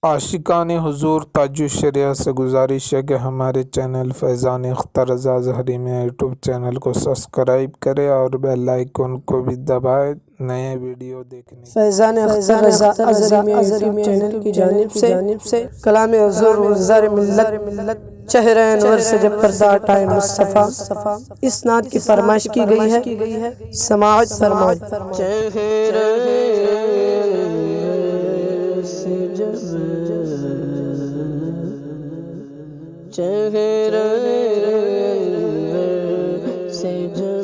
عاشقان حضور تاج الشریعہ سے گزارش ہے کہ ہمارے چینل فیضان اختر رضا ظہری میں یوٹیوب چینل کو سبسکرائب کرے اور بیل آئیکن کو بھی دبائے نئے ویڈیو دیکھنے فیضان اختر رضا ظہری میں یوٹیوب چینل کی جانب سے کلام حضور وزار ملت چہرہ انور سے جب پردہ ہٹائے مصطفیٰ اس نعت کی فرمائش کی گئی ہے، سماعت فرمائے۔ چہرہ سے جب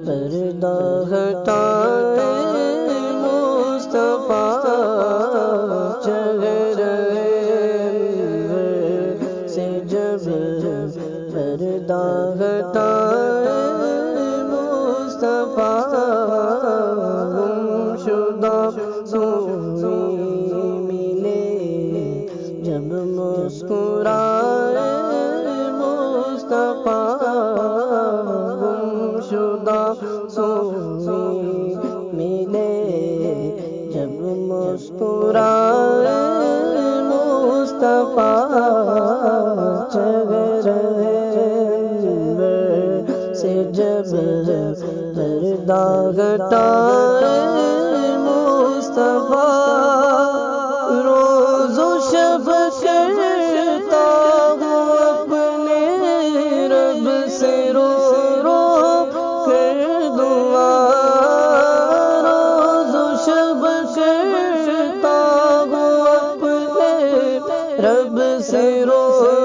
پردہ ہٹائے مصطفیٰ، چہرہ سے جب پردہ ہٹائے مصطفیٰ، گمشدہ سوئی ملے جب مسکرائے مصطفیٰ، گمشدہ سوئی ملے جب مسکرائے مصطفیٰ، چہرہ سے جب پردہ ہٹائے مصطفیٰ، روز و شب کرتا ہوں اپنے رب سے رو رو کر دعا، روز و شب کرتا ہوں اپنے رب سے رو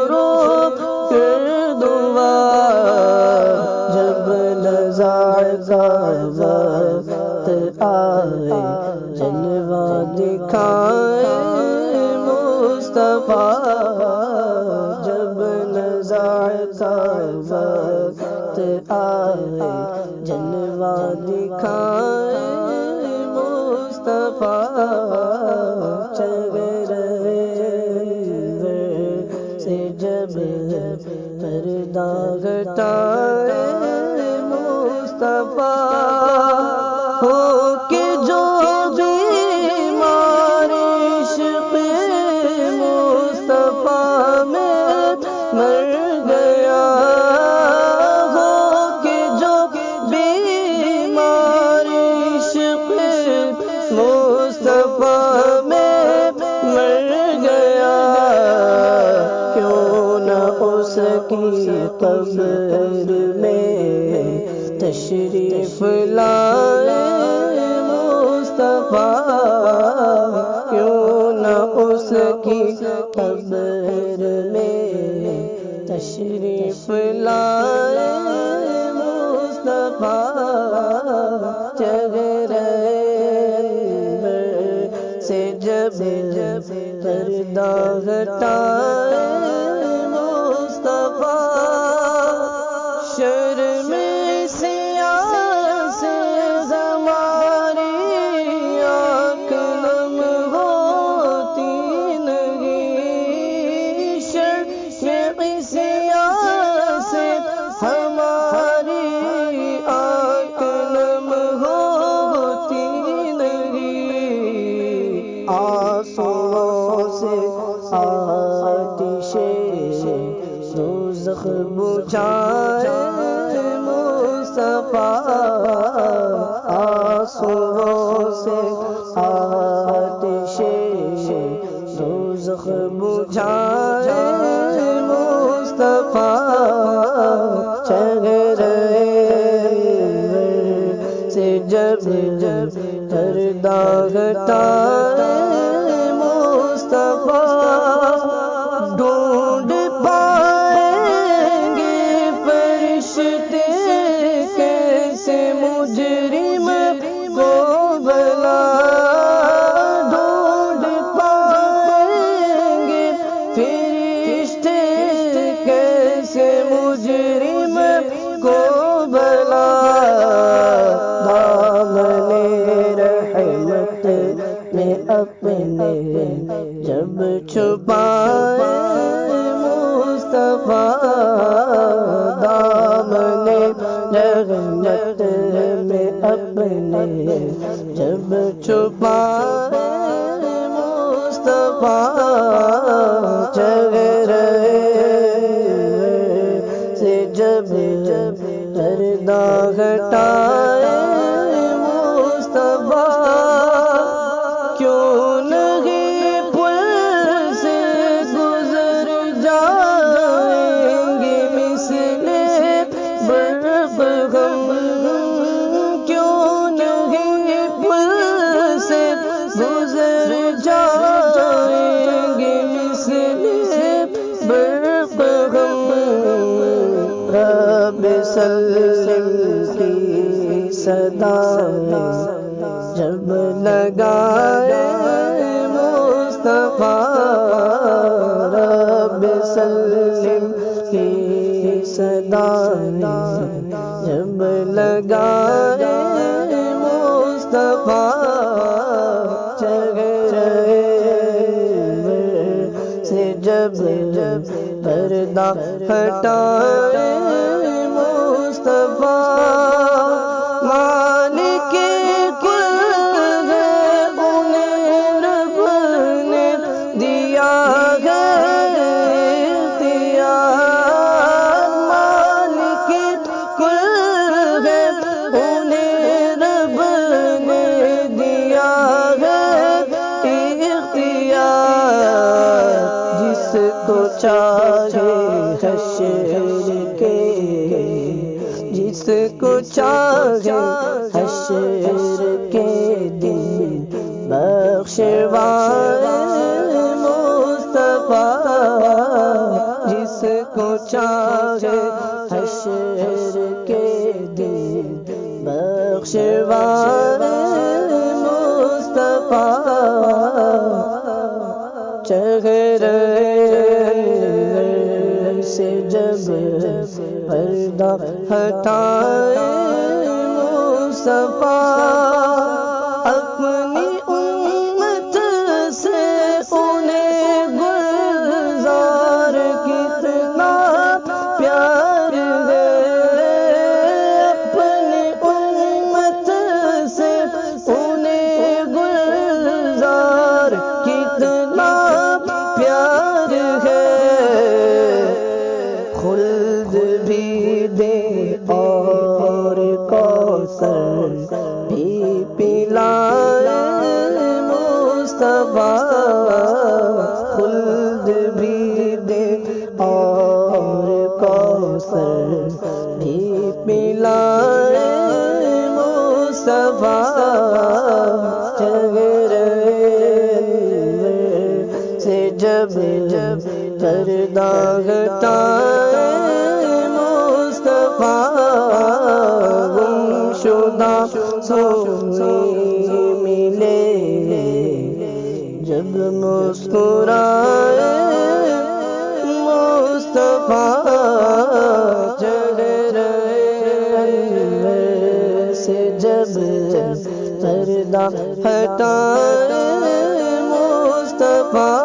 رو کر دعا، جب نزاعت وقت آئے جلوہ دکھائے مصطفیٰ، جب نزاعت وقت آئے جلوہ دکھائے مصطفیٰ، چہرہ سے جب پردہ ہٹائے مصطفیٰ، ہو کہ جو بیمار عشق مصطفیٰ میں مر گیا، ہو کہ جو بیمار عشق مصطفیٰ میں مر گیا، کیوں نہ اس کی قبر میں تشریف لائے مصطفیٰ، کیوں نہ اس کی قبر میں تشریف لائے مصطفیٰ، چہرہ سے جب پردہ ہٹائے مصطفیٰ، شرم سیاہ سے ہماری آنکھ نم ہوتی نہیں، شرم سیاہ سے ہماری آنکھ نم ہوتی نہیں، آنسوؤں سے آتش دوزخ بجھائے مصطفیٰ، آنسوؤں سے آتش دوزخ بجھائے مصطفیٰ، چہرہ سے جب پردہ ہٹائے مصطفیٰ، ڈھونڈ پائیں گے فرشتے کیسے مجرم کو بلا، ڈھونڈ پائیں گے فرشتے کیسے مجرم کو بلا، دامن رحمت میں اپنے جب چھپائے مصطفیٰ، دامن رحمت میں اپنے جب چھپائے مصطفیٰ چہرے سے جب پردہ ہٹائے مصطفیٰ، کیوں نہیں پل سے گزر جائیں گے مثل برف غم، کیوں نہیں پل سے گزر جائیں گے مثل برف غم، رب سلم کی صدا جب لگائے مصطفیٰ، رب سلم کی صدا جب لگائے مصطفیٰ، چہرے سے جب پردہ ہٹائے مصطفیٰ، مالک کل ہے انہیں رب نے دیا ہے اختیار، مالک کل ہے انہیں رب نے دیا ہے اختیار، جس کو چاہے حشر کے، جس کو چاہے حشر کے دن بخشوائے مصطفیٰ، جس کو چاہے حشر کے دن بخشوائے مصطفیٰ، چہرے سے جب پردہ ہٹائے مصطفیٰ، اپنی امت سے انہیں گلزار کتنا پیار ہے، اپنی امت سے انہیں گلزار کتنا پیار ہے، خلد بھی دے اور کوثر بھی پلائے مصطفیٰ، خلد بھی دے اور کوثر بھی پلائے مصطفیٰ، چہرے سے جب پردہ ہٹائے مصطفیٰ، گمشدہ سونے ملے جب مسکرائے مصطفیٰ، چہرے سے جب پردہ ہٹائے مصطفیٰ،